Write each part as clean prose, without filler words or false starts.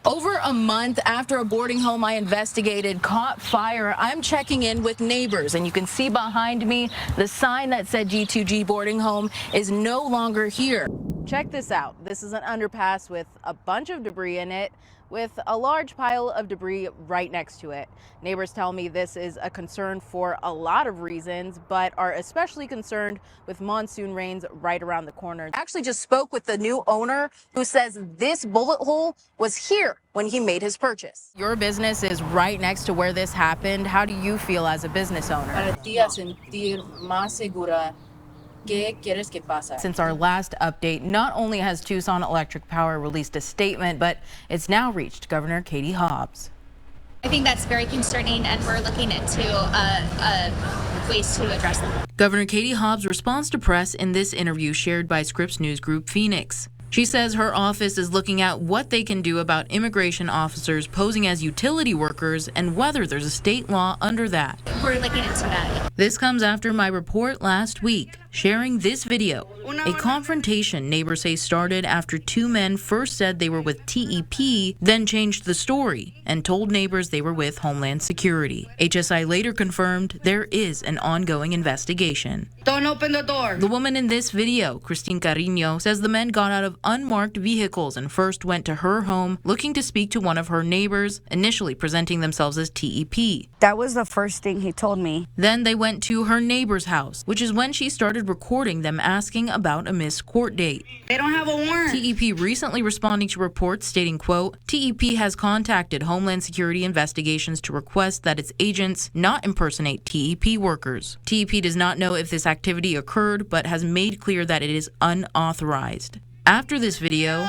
Over a month after a boarding home I investigated caught fire, I'm checking in with neighbors, and you can see behind me the sign that said G2G boarding home is no longer here. Check this out. This is an underpass with a bunch of debris in it, with a large pile of debris right next to it. Neighbors tell me this is a concern for a lot of reasons, but are especially concerned with monsoon rains right around the corner. I actually just spoke with the new owner who says this bullet hole was here when he made his purchase. Your business is right next to where this happened. How do you feel as a business owner? Para ti a sentir más segura. ¿Qué quieres que pase? Since our last update, not only has Tucson Electric Power released a statement, but it's now reached Governor Katie Hobbs. I think that's very concerning, and we're looking into ways to address that. Governor Katie Hobbs' response to press in this interview shared by Scripps News Group Phoenix. She says her office is looking at what they can do about immigration officers posing as utility workers and whether there's a state law under that. We're looking into that. This comes after my report last week, sharing this video. A confrontation neighbors say started after two men first said they were with TEP, then changed the story and told neighbors they were with Homeland Security. HSI later confirmed there is an ongoing investigation. Don't open the door. The woman in this video, Christine Carino, says the men got out of unmarked vehicles and first went to her home looking to speak to one of her neighbors, initially presenting themselves as TEP. That was the first thing he told me. Then they went to her neighbor's house, which is when she started recording them asking about a missed court date. They don't have a warrant. TEP recently responding to reports stating, quote, TEP has contacted Homeland Security Investigations to request that its agents not impersonate TEP workers. TEP does not know if this activity occurred, but has made clear that it is unauthorized. After this video,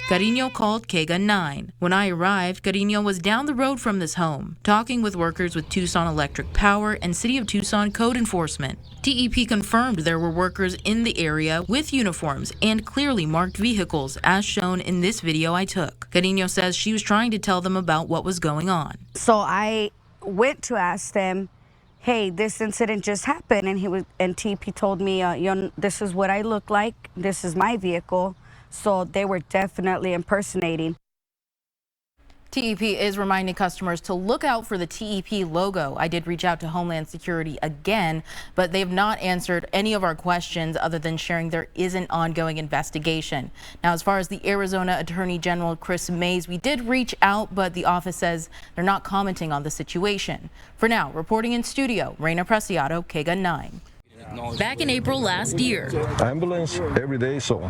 Carino called KEGA 9. When I arrived, Carino was down the road from this home, talking with workers with Tucson Electric Power and City of Tucson code enforcement. TEP confirmed there were workers in the area with uniforms and clearly marked vehicles, as shown in this video I took. Carino says she was trying to tell them about what was going on. So I went to ask them, hey, this incident just happened, and TP told me, this is what I look like, this is my vehicle. So they were definitely impersonating. TEP is reminding customers to look out for the TEP logo. I did reach out to Homeland Security again, but they have not answered any of our questions other than sharing there is an ongoing investigation. Now, as far as the Arizona Attorney General Chris Mays, we did reach out, but the office says they're not commenting on the situation. For now, reporting in studio, Reyna Preciado, KEGA 9. Back in April last year, ambulance every day, so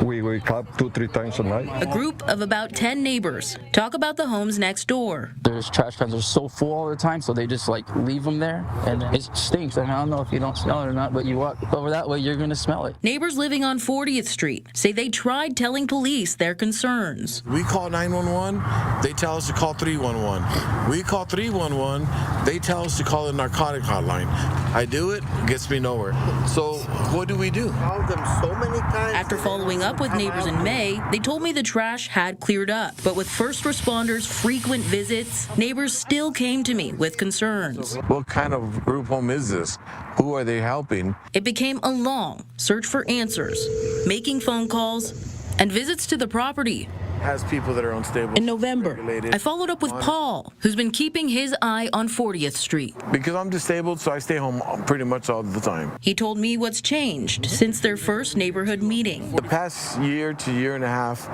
we wake up 2-3 times a night. A group of about 10 neighbors talk about the homes next door. There's trash cans are so full all the time, so they just like leave them there, and it stinks. I mean, I don't know if you don't smell it or not, but you walk over that way, you're gonna smell it. Neighbors living on 40th Street say they tried telling police their concerns. We call 911, they tell us to call 311. We call 311, they tell us to call the narcotic hotline. I do it, gets me nowhere. So what do we do? Called them so many times. After following up with neighbors in May, they told me the trash had cleared up. But with first responders' frequent visits, neighbors still came to me with concerns. What kind of group home is this? Who are they helping? It became a long search for answers, making phone calls and visits to the property. Has people that are unstable. In November, I followed up with Paul, who's been keeping his eye on 40th Street. Because I'm disabled, so I stay home pretty much all the time. He told me what's changed since their first neighborhood meeting. The past year to year and a half,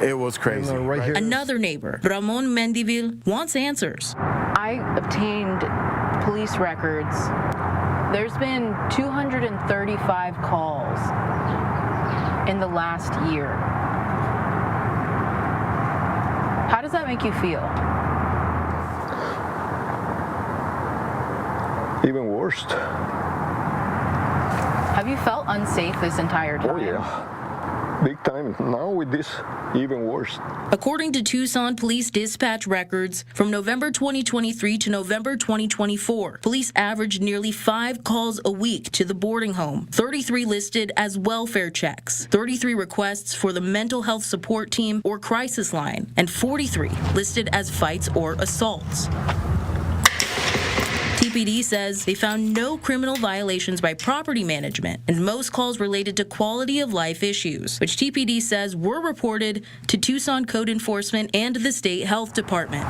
it was crazy. Right. Another neighbor, Ramon Mendivil, wants answers. I obtained police records. There's been 235 calls in the last year. How does that make you feel? Even worse. Have you felt unsafe this entire time? Oh yeah, big time. Now with this, even worse. According to Tucson Police Dispatch records, from November 2023 to November 2024, police averaged nearly 5 calls a week to the boarding home, 33 listed as welfare checks, 33 requests for the mental health support team or crisis line, and 43 listed as fights or assaults. TPD says they found no criminal violations by property management, and most calls related to quality of life issues, which TPD says were reported to Tucson Code Enforcement and the State Health Department.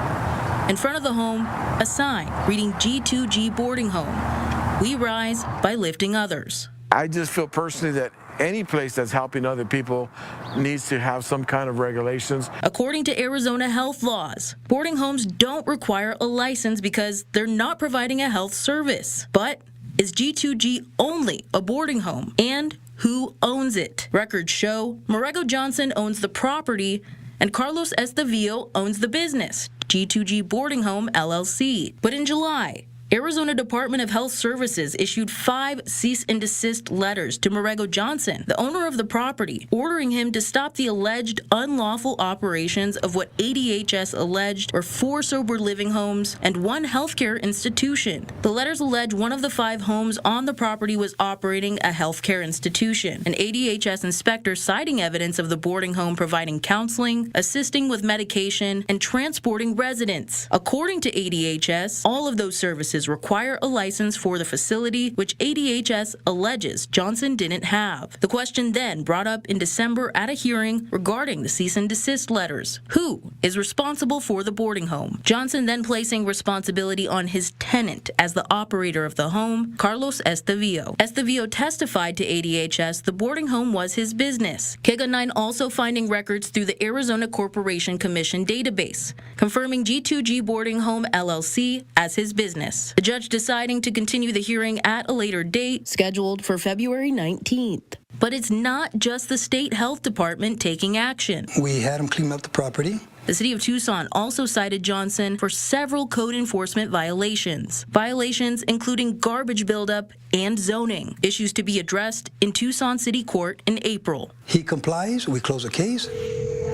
In front of the home, a sign reading G2G Boarding Home. We rise by lifting others. I just feel personally that any place that's helping other people needs to have some kind of regulations. According to Arizona health laws, boarding homes don't require a license because they're not providing a health service. But is G2G only a boarding home? And who owns it? Records show Morego Johnson owns the property and Carlos Estevillo owns the business, G2G Boarding Home LLC. But in July, Arizona Department of Health Services issued 5 cease and desist letters to Morego Johnson, the owner of the property, ordering him to stop the alleged unlawful operations of what ADHS alleged were 4 sober living homes and 1 healthcare institution. The letters allege one of the 5 homes on the property was operating a healthcare institution. An ADHS inspector citing evidence of the boarding home providing counseling, assisting with medication, and transporting residents. According to ADHS, all of those services require a license for the facility, which ADHS alleges Johnson didn't have. The question then brought up in December at a hearing regarding the cease and desist letters. Who is responsible for the boarding home? Johnson then placing responsibility on his tenant as the operator of the home, Carlos Estevillo. Estevillo testified to ADHS the boarding home was his business. KEGA 9 also finding records through the Arizona Corporation Commission database, confirming G2G Boarding Home LLC as his business. The judge deciding to continue the hearing at a later date, scheduled for February 19th. But it's not just the state health department taking action. We had him clean up the property. The city of Tucson also cited Johnson for several code enforcement violations. Violations including garbage buildup and zoning, issues to be addressed in Tucson City Court in April. He complies, we close the case.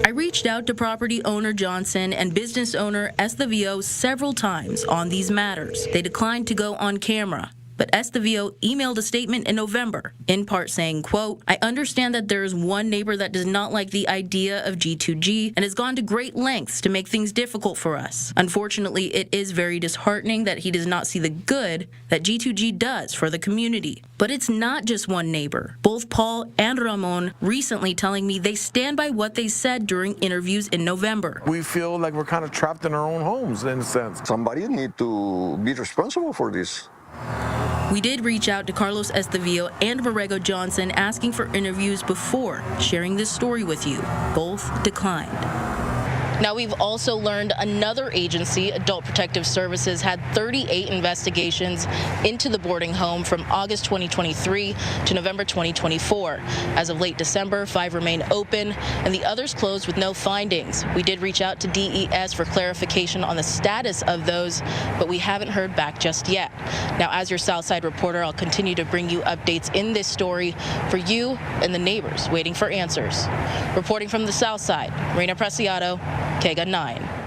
I reached out to property owner Johnson and business owner Estevillo several times on these matters. They declined to go on camera. But Estevillo emailed a statement in November, in part saying, quote, I understand that there is one neighbor that does not like the idea of G2G and has gone to great lengths to make things difficult for us. Unfortunately, it is very disheartening that he does not see the good that G2G does for the community. But it's not just one neighbor. Both Paul and Ramon recently telling me they stand by what they said during interviews in November. We feel like we're kind of trapped in our own homes in a sense. Somebody need to be responsible for this. We did reach out to Carlos Estevillo and Morego Johnson asking for interviews before sharing this story with you. Both declined. Now, we've also learned another agency, Adult Protective Services, had 38 investigations into the boarding home from August 2023 to November 2024. As of late December, 5 remain open and the others closed with no findings. We did reach out to DES for clarification on the status of those, but we haven't heard back just yet. Now, as your Southside reporter, I'll continue to bring you updates in this story for you and the neighbors waiting for answers. Reporting from the Southside, Reyna Preciado, KEGA 9.